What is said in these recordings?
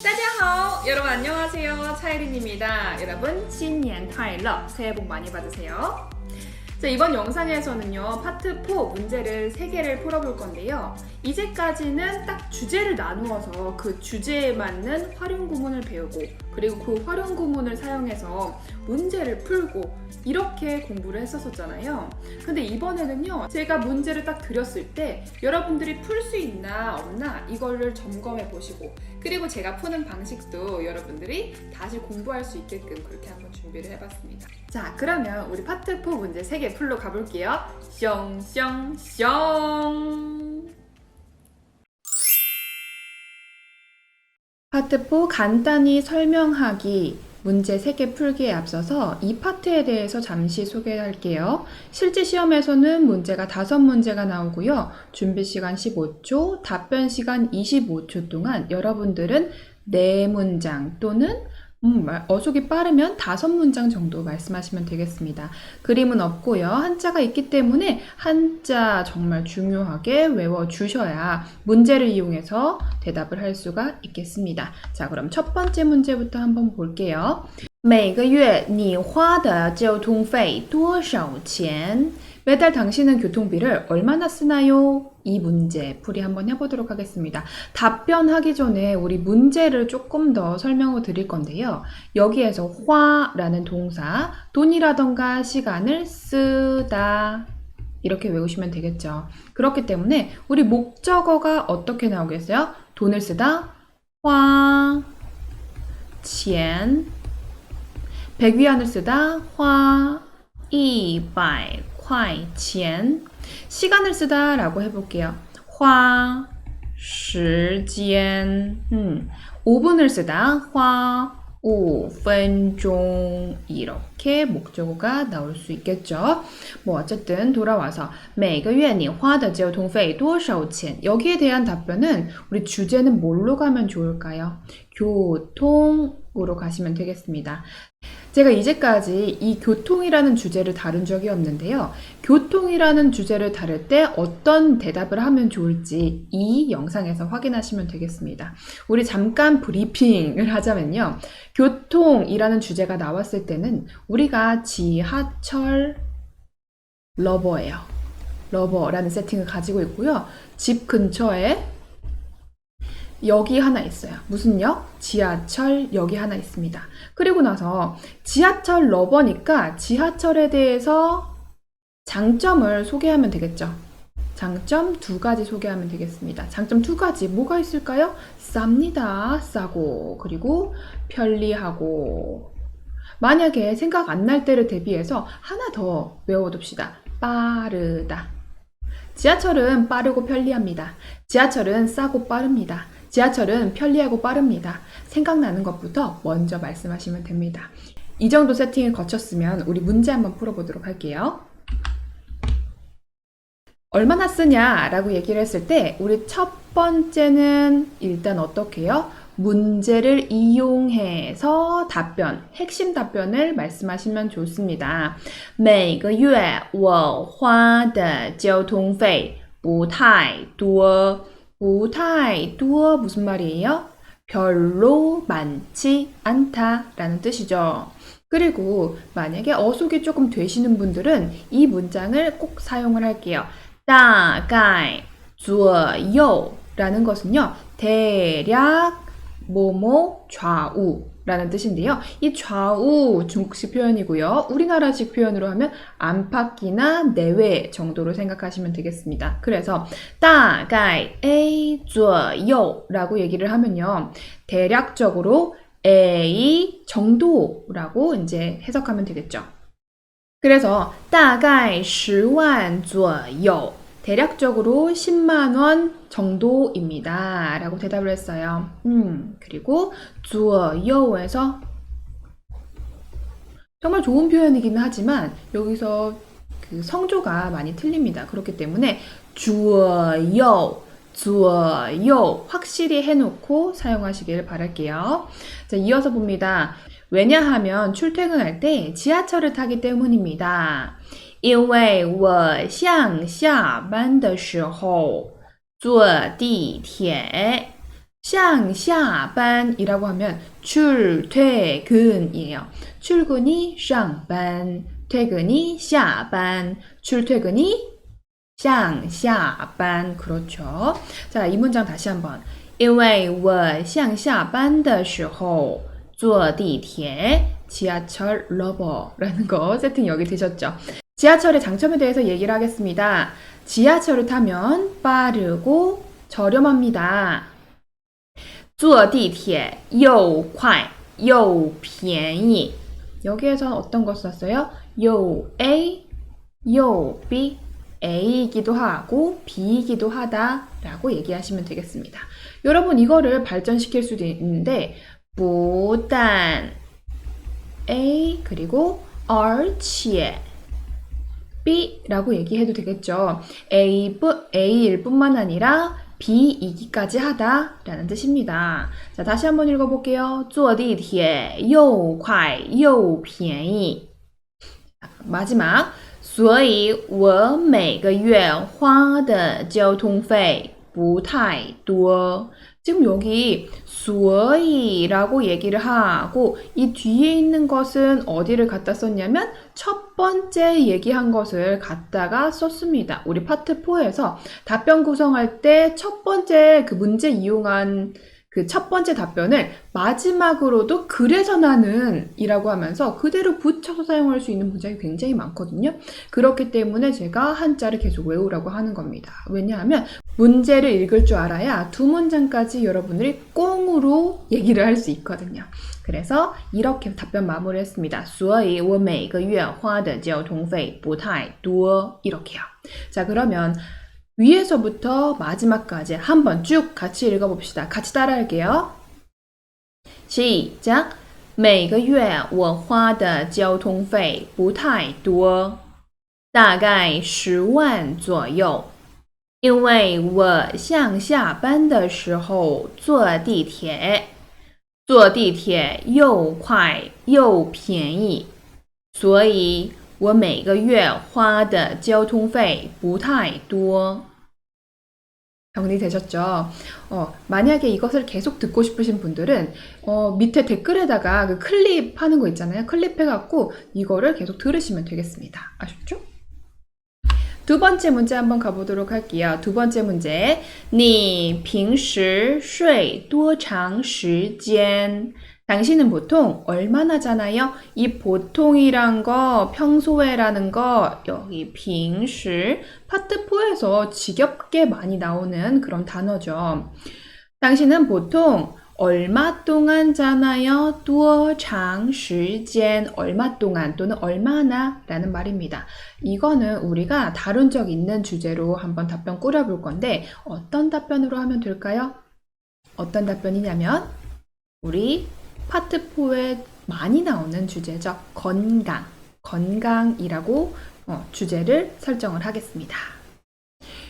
大家好, 여러분 안녕하세요. 차이린입니다. 여러분 新年快乐, 새해 복 많이 받으세요. 자, 이번 영상에서는요, 파트 4 문제를 3개를 풀어볼 건데요. 이제까지는 딱 주제를 나누어서 그 주제에 맞는 활용 구문을 배우고, 그리고 그 활용 구문을 사용해서 문제를 풀고, 이렇게 공부를 했었잖아요. 근데 이번에는요, 제가 문제를 딱 드렸을 때 여러분들이 풀 수 있나 없나 이거를 점검해 보시고, 그리고 제가 푸는 방식도 여러분들이 다시 공부할 수 있게끔 그렇게 한번 준비를 해봤습니다. 자, 그러면 우리 파트 4 문제 3개 풀러 가볼게요. 숑숑숑. 파트 4 간단히 설명하기 문제 3개 풀기에 앞서서 이 파트에 대해서 잠시 소개할게요. 실제 시험에서는 문제가 5문제가 나오고요. 준비 시간 15초, 답변 시간 25초 동안 여러분들은 4문장 또는 어속이 빠르면 5문장 정도 말씀하시면 되겠습니다. 그림은 없고요. 한자가 있기 때문에 한자 정말 중요하게 외워주셔야 문제를 이용해서 대답을 할 수가 있겠습니다. 자, 그럼 첫 번째 문제부터 한번 볼게요. 每个月你花的交通费多少钱? 매달 당신은 교통비를 얼마나 쓰나요? 이 문제 풀이 한번 해보도록 하겠습니다. 답변하기 전에 우리 문제를 조금 더 설명을 드릴 건데요. 여기에서 화라는 동사, 돈이라던가 시간을 쓰다 이렇게 외우시면 되겠죠. 그렇기 때문에 우리 목적어가 어떻게 나오겠어요? 돈을 쓰다, 화, 钱, 100위안을 쓰다, 화, 100块钱. 시간을 쓰다 라고 해볼게요. 花时间. 5분을 쓰다. 花5分钟. 이렇게 목적어가 나올 수 있겠죠. 뭐 어쨌든 돌아와서 每个月你花的交通费多少钱? 여기에 대한 답변은 우리 주제는 뭘로 가면 좋을까요? 교통으로 가시면 되겠습니다. 제가 이제까지 이 교통이라는 주제를 다룬 적이 없는데요. 교통이라는 주제를 다룰 때 어떤 대답을 하면 좋을지 이 영상에서 확인하시면 되겠습니다. 우리 잠깐 브리핑을 하자면요. 교통이라는 주제가 나왔을 때는 우리가 지하철 러버예요. 러버라는 세팅을 가지고 있고요. 집 근처에 역이 하나 있어요. 무슨 역? 지하철역이 하나 있습니다. 그리고 나서 지하철 러버니까 지하철에 대해서 장점을 소개하면 되겠죠. 장점 2가지 소개하면 되겠습니다. 장점 2가지 뭐가 있을까요? 쌉니다. 싸고, 그리고 편리하고. 만약에 생각 안 날 때를 대비해서 하나 더 외워둡시다. 빠르다. 지하철은 빠르고 편리합니다. 지하철은 싸고 빠릅니다. 지하철은 편리하고 빠릅니다. 생각나는 것부터 먼저 말씀하시면 됩니다. 이 정도 세팅을 거쳤으면 우리 문제 한번 풀어보도록 할게요. 얼마나 쓰냐 라고 얘기를 했을 때 우리 첫 번째는 일단 어떻게 해요? 문제를 이용해서 답변, 핵심 답변을 말씀하시면 좋습니다. 每个月我花的交通费不太多. 不太多 무슨 말이에요? 별로 많지 않다 라는 뜻이죠. 그리고 만약에 어속이 조금 되시는 분들은 이 문장을 꼭 사용을 할게요. 大概左右라는 것은요. 대략 뭐뭐 좌우 라는 뜻인데요. 이 좌우 중국식 표현이고요. 우리나라식 표현으로 하면 안팎이나 내외 정도로 생각하시면 되겠습니다. 그래서 大概 A 左右라고 얘기를 하면요. 대략적으로 A 정도라고 이제 해석하면 되겠죠. 그래서 大概10万左右. 대략적으로 10만 원 정도입니다. 라고 대답을 했어요. 그리고 左右에서 정말 좋은 표현이기는 하지만 여기서 그 성조가 많이 틀립니다. 그렇기 때문에 左右, 左右 확실히 해놓고 사용하시길 바랄게요. 자, 이어서 봅니다. 왜냐하면 출퇴근할 때 지하철을 타기 때문입니다. 因为我上下班的时候坐地铁上下班이라고 하면 출퇴근이에요. 출근이 上班, 퇴근이 下班, 출퇴근이 上下班. 그렇죠. 자, 이 문장 다시 한번. 因为我上下班的时候坐地铁 지하철 러버라는 거 세팅 여기 되셨죠? 지하철의 장점에 대해서 얘기를 하겠습니다. 지하철을 타면 빠르고 저렴합니다. 坐地铁又快又便宜 여기에선 어떤 거 썼어요? 요 A, 요 B A이기도 하고 B이기도 하다라고 얘기하시면 되겠습니다. 여러분 이거를 발전시킬 수도 있는데 不但 A 그리고 而且 B라고 얘기해도 되겠죠. A일 뿐만 아니라 B이기까지 하다라는 뜻입니다. 자, 다시 한번 읽어볼게요. 坐地铁又快又便宜 마지막 所以我每个月花的交通费不太多 지금 여기 所以라고 얘기를 하고 이 뒤에 있는 것은 어디를 갖다 썼냐면 첫 번째 얘기한 것을 갖다가 썼습니다. 우리 파트 4에서 답변 구성할 때 첫 번째 그 문제 이용한 그 첫 번째 답변을 마지막으로도 그래서 나는 이라고 하면서 그대로 붙여서 사용할 수 있는 문장이 굉장히 많거든요. 그렇기 때문에 제가 한자를 계속 외우라고 하는 겁니다. 왜냐하면 문제를 읽을 줄 알아야 두 문장까지 여러분들이 꽁으로 얘기를 할 수 있거든요. 그래서 이렇게 답변 마무리했습니다. 所以我每个月花的交通费不太多 이렇게요. 자, 그러면 위에서부터 마지막까지 한번 쭉 같이 읽어봅시다. 같이 따라할게요. 시작! 每个月我花的交通费不太多，大概10万左右。因为我上下班的时候坐地铁，坐地铁又快又便宜，所以我每个月花的交通费不太多。 정리되셨죠? 만약에 이것을 계속 듣고 싶으신 분들은 밑에 댓글에다가 그 클립 하는 거 있잖아요. 클립해갖고 이거를 계속 들으시면 되겠습니다. 아셨죠? 두 번째 문제 한번 가보도록 할게요. 두 번째 문제. 你平时睡多长时间? 당신은 보통 얼마나 자나요? 이 보통이란 거, 평소에라는 거, 여기 平时, 파트 4에서 지겹게 많이 나오는 그런 단어죠. 당신은 보통 얼마 동안 자나요? 多长时间, 얼마 동안 또는 얼마나 라는 말입니다. 이거는 우리가 다룬 적 있는 주제로 한번 답변 꾸려볼 건데 어떤 답변으로 하면 될까요? 어떤 답변이냐면 우리 파트 4에 많이 나오는 주제죠. 건강이라고 주제를 설정을 하겠습니다.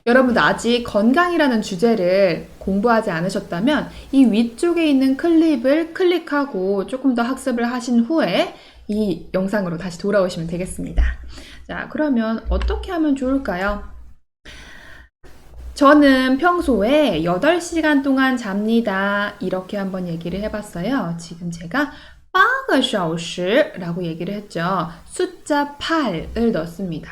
여러분 아직 건강이라는 주제를 공부하지 않으셨다면 이 위쪽에 있는 클립을 클릭하고 조금 더 학습을 하신 후에 이 영상으로 다시 돌아오시면 되겠습니다. 자, 그러면 어떻게 하면 좋을까요? 저는 평소에 8시간 동안 잡니다. 이렇게 한번 얘기를 해봤어요. 지금 제가 8个小时라고 얘기를 했죠. 숫자 8을 넣습니다.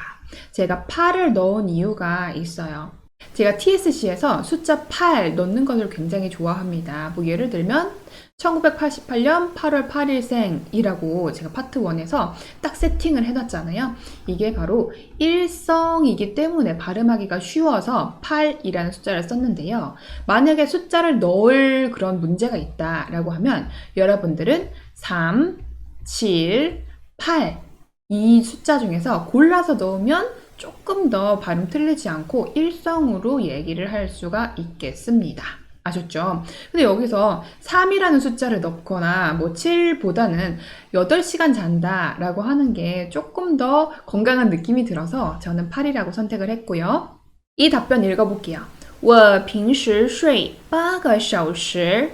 제가 8을 넣은 이유가 있어요. 제가 TSC에서 숫자 8 넣는 것을 굉장히 좋아합니다. 뭐 예를 들면 1988년 8월 8일생이라고 제가 파트 1에서 딱 세팅을 해놨잖아요. 이게 바로 일성이기 때문에 발음하기가 쉬워서 8이라는 숫자를 썼는데요. 만약에 숫자를 넣을 그런 문제가 있다라고 하면 여러분들은 3, 7, 8 이 숫자 중에서 골라서 넣으면 조금 더 발음 틀리지 않고 일성으로 얘기를 할 수가 있겠습니다. 아셨죠? 근데 여기서 3이라는 숫자를 넣거나 뭐 7보다는 8시간 잔다 라고 하는 게 조금 더 건강한 느낌이 들어서 저는 8이라고 선택을 했고요. 이 답변 읽어볼게요. 我平时睡8个小时.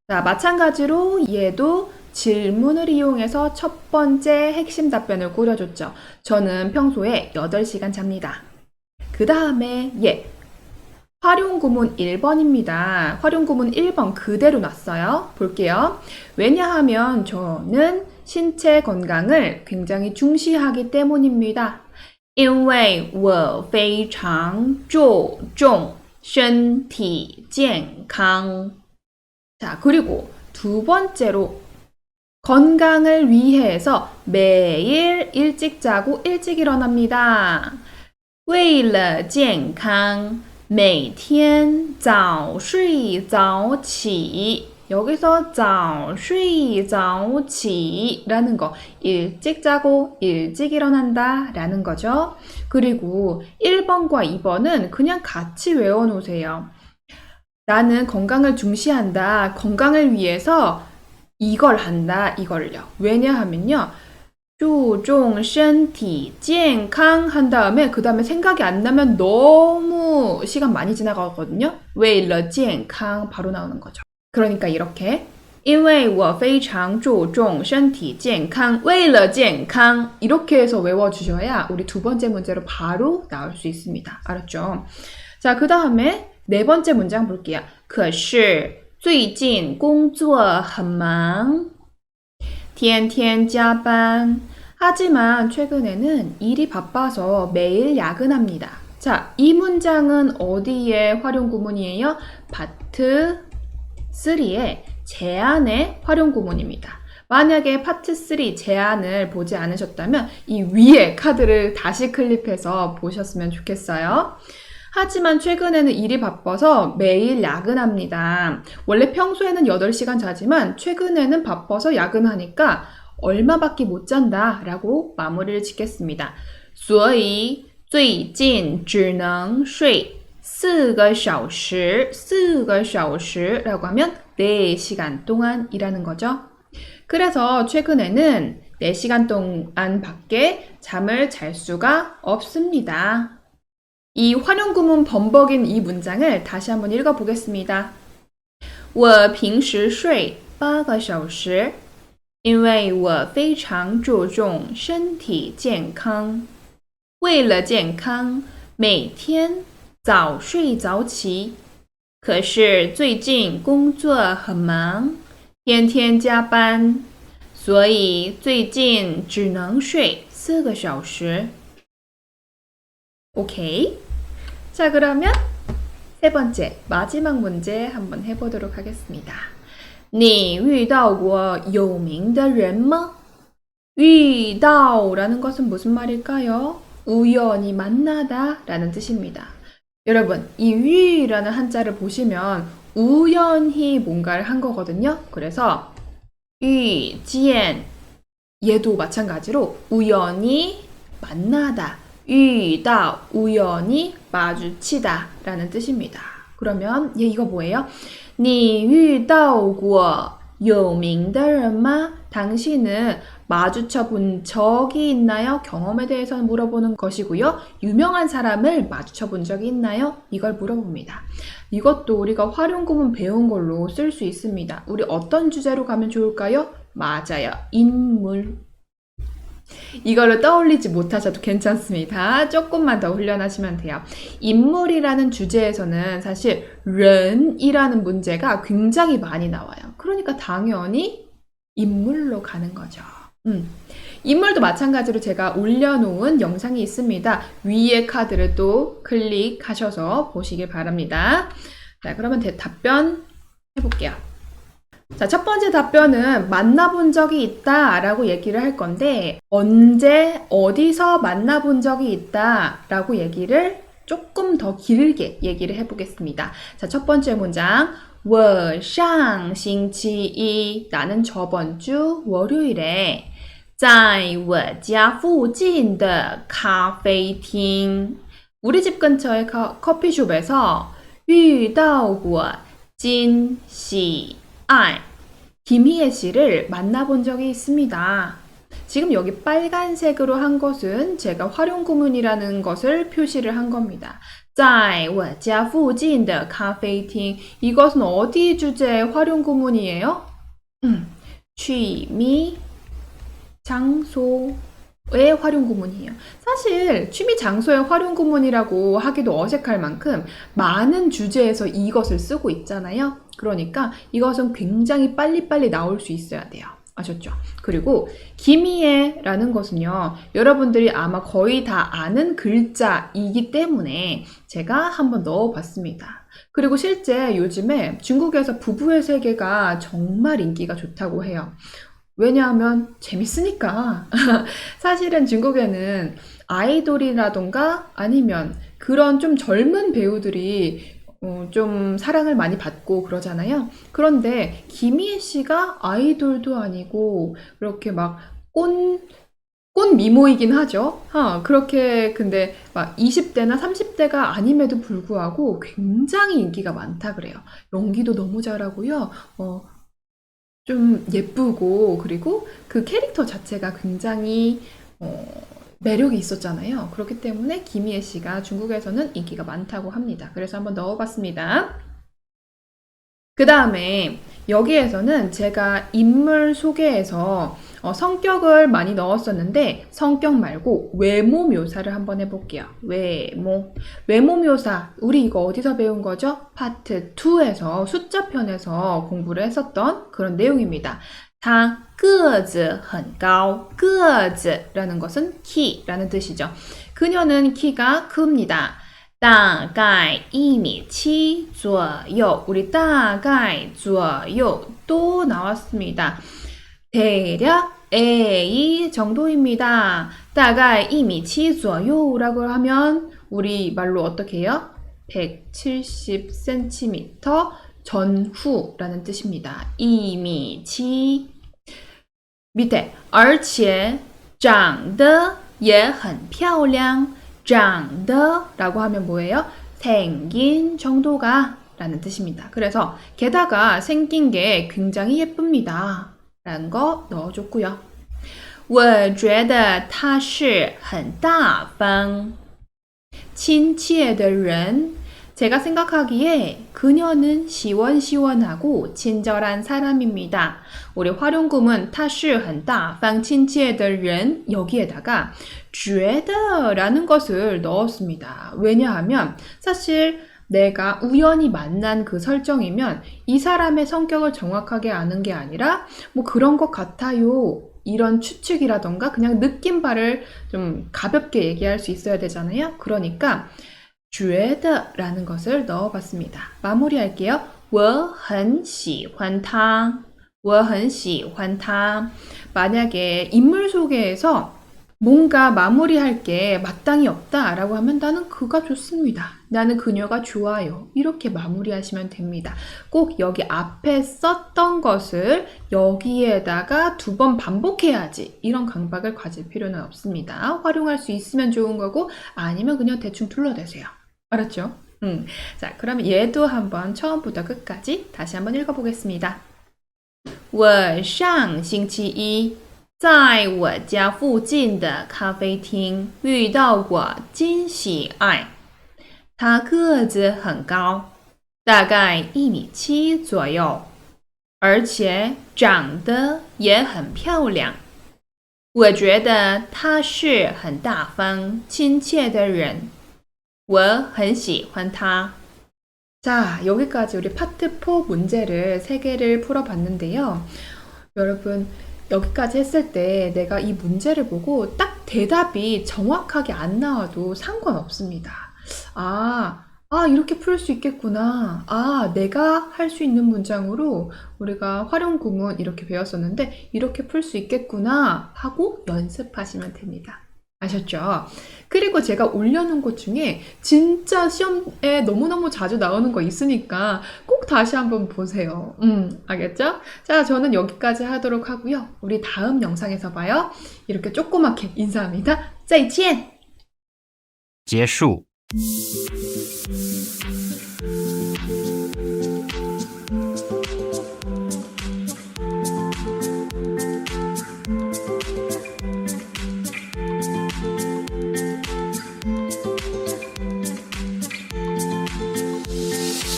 자, 마찬가지로 얘도 질문을 이용해서 첫 번째 핵심 답변을 꾸려줬죠. 저는 평소에 8시간 잡니다. 그 다음에 활용구문 1번입니다. 활용구문 1번 그대로 놨어요. 볼게요. 왜냐하면 저는 신체 건강을 굉장히 중시하기 때문입니다. 因为我非常注重身体健康. 자, 그리고 두 번째로 건강을 위해서 매일 일찍 자고 일찍 일어납니다. 为了健康每天早睡早起. 여기서 早睡早起라는 거 일찍 자고 일찍 일어난다 라는 거죠. 그리고 1번과 2번은 그냥 같이 외워놓으세요. 나는 건강을 중시한다. 건강을 위해서 이걸 한다. 이걸요. 왜냐하면요. 注重身体健康 한 다음에 그 다음에 생각이 안 나면 너무 시간 많이 지나가거든요. 为了健康 바로 나오는 거죠. 그러니까 이렇게 因为我非常注重身体健康为了健康 이렇게 해서 외워주셔야 우리 두 번째 문제로 바로 나올 수 있습니다. 알았죠? 자, 그 다음에 네 번째 문장 볼게요. 可是最近工作很忙天天加班. 하지만 최근에는 일이 바빠서 매일 야근합니다. 자, 이 문장은 어디에 활용 구문이에요? 파트 3의 제안의 활용 구문입니다. 만약에 파트 3 제안을 보지 않으셨다면 이 위에 카드를 다시 클릭해서 보셨으면 좋겠어요. 하지만 최근에는 일이 바빠서 매일 야근합니다. 원래 평소에는 8시간 자지만 최근에는 바빠서 야근하니까 얼마밖에 못 잔다 라고 마무리를 짓겠습니다. 所以最近只能睡4个小时4个小时라고 하면 4시간 동안 이라는 거죠. 그래서 최근에는 4시간 동안 밖에 잠을 잘 수가 없습니다. 이 활용구문 범벅인 이 문장을 다시 한번 읽어보겠습니다. 我平时睡8个小时因为我非常注重身体健康为了健康每天早睡早起可是最近工作很忙天天加班所以最近只能睡4个小时 오케이. 자, 그러면 세 번째 마지막 문제 한번 해보도록 하겠습니다. 你遇到过有名的人吗? 遇到라는 것은 무슨 말일까요? 우연히 만나다 라는 뜻입니다. 여러분, 이 위라는 한자를 보시면 우연히 뭔가를 한 거거든요. 그래서 遇见 얘도 마찬가지로 우연히 만나다 遇到 우연히 마주치다 라는 뜻입니다. 그러면 얘 이거 뭐예요? 你遇到过有名的人吗? 당신은 마주쳐 본 적이 있나요? 경험에 대해서 물어보는 것이고요. 유명한 사람을 마주쳐 본 적이 있나요? 이걸 물어봅니다. 이것도 우리가 활용구문 배운 걸로 쓸 수 있습니다. 우리 어떤 주제로 가면 좋을까요? 맞아요. 인물. 이거를 떠올리지 못하셔도 괜찮습니다. 조금만 더 훈련하시면 돼요. 인물이라는 주제에서는 사실 人이라는 문제가 굉장히 많이 나와요. 그러니까 당연히 인물로 가는 거죠. 인물도 마찬가지로 제가 올려놓은 영상이 있습니다. 위에 카드를 또 클릭하셔서 보시길 바랍니다. 자, 그러면 답변 해볼게요. 자, 첫 번째 답변은 만나본 적이 있다 라고 얘기를 할 건데 언제 어디서 만나본 적이 있다 라고 얘기를 조금 더 길게 얘기를 해보겠습니다. 자, 첫 번째 문장 我上星期一 나는 저번 주 월요일에 在我家附近的咖啡厅 우리 집 근처의 커피숍에서 遇到过金喜爱 김희애 씨를 만나본 적이 있습니다. 지금 여기 빨간색으로 한 것은 제가 활용구문이라는 것을 표시를 한 겁니다. 在我家附近的咖啡厅 이것은 어디 주제의 활용구문이에요? 취미, 장소의 활용구문이에요. 사실 취미 장소의 활용 구문이라고 하기도 어색할 만큼 많은 주제에서 이것을 쓰고 있잖아요. 그러니까 이것은 굉장히 빨리빨리 나올 수 있어야 돼요. 아셨죠? 그리고 기미에라는 것은요, 여러분들이 아마 거의 다 아는 글자이기 때문에 제가 한번 넣어봤습니다. 그리고 실제 요즘에 중국에서 부부의 세계가 정말 인기가 좋다고 해요. 왜냐하면 재밌으니까. 사실은 중국에는 아이돌이라던가 아니면 그런 좀 젊은 배우들이 좀 사랑을 많이 받고 그러잖아요. 그런데 김희애 씨가 아이돌도 아니고 그렇게 막 꽃 미모이긴 하죠. 그렇게 근데 막 20대나 30대가 아님에도 불구하고 굉장히 인기가 많다 그래요. 연기도 너무 잘하고요. 좀 예쁘고 그리고 그 캐릭터 자체가 굉장히 어, 매력이 있었잖아요. 그렇기 때문에 김희애 씨가 중국에서는 인기가 많다고 합니다. 그래서 한번 넣어봤습니다. 그 다음에 여기에서는 제가 인물 소개에서 성격을 많이 넣었었는데 성격 말고 외모 묘사를 한번 해볼게요. 외모 묘사. 우리 이거 어디서 배운 거죠? 파트 2에서 숫자 편에서 공부를 했었던 그런 내용입니다. 他个子很高. 个子라는 것은 키라는 뜻이죠. 그녀는 키가 큽니다. 大概1米7 左右. 우리 大概左右또 나왔습니다. 대략 A 정도입니다. 大概1米7 左右라고 하면 우리 말로 어떻게 해요? 170cm 전후라는 뜻입니다. 1米7 밑에 而且长得也很漂亮. 长得라고 하면 뭐예요? 생긴 정도가 라는 뜻입니다. 그래서 게다가 생긴 게 굉장히 예쁩니다. 라는 거 넣어줬고요. 我觉得他是很大方亲切的人. 제가 생각하기에 그녀는 시원시원하고 친절한 사람입니다. 우리 활용구문 他是很大方亲切的人 여기에다가 觉得라는 것을 넣었습니다. 왜냐하면 사실 내가 우연히 만난 그 설정이면 이 사람의 성격을 정확하게 아는 게 아니라 뭐 그런 것 같아요. 이런 추측이라던가 그냥 느낌 바를 좀 가볍게 얘기할 수 있어야 되잖아요. 그러니까 觉得라는 것을 넣어봤습니다. 마무리할게요. 我很喜欢他. 我很喜欢他. 만약에 인물 소개에서 뭔가 마무리할 게 마땅히 없다 라고 하면 나는 그가 좋습니다. 나는 그녀가 좋아요. 이렇게 마무리하시면 됩니다. 꼭 여기 앞에 썼던 것을 여기에다가 2번 반복해야지 이런 강박을 가질 필요는 없습니다. 활용할 수 있으면 좋은 거고 아니면 그냥 대충 둘러대세요. 알았죠? 자, 그럼 얘도 한번 처음부터 끝까지 다시 한번 읽어보겠습니다. 我上星期一在我家附近的咖啡厅遇到过金喜爱，她个子很高，大概1米7左右，而且长得也很漂亮。我觉得她是很大方、亲切的人，我很喜欢她。 자, 여기까지 우리 파트 4 문제를 3개를 풀어봤는데요. 여러분, 여기까지 했을 때 내가 이 문제를 보고 딱 대답이 정확하게 안 나와도 상관없습니다. 이렇게 풀 수 있겠구나. 내가 할 수 있는 문장으로 우리가 활용 구문 이렇게 배웠었는데 이렇게 풀 수 있겠구나 하고 연습하시면 됩니다. 아셨죠? 그리고 제가 올려놓은 것 중에 진짜 시험에 너무너무 자주 나오는 거 있으니까 꼭 다시 한번 보세요. 알겠죠? 자, 저는 여기까지 하도록 하고요. 우리 다음 영상에서 봐요. 이렇게 조그맣게 인사합니다. 再见! 结束。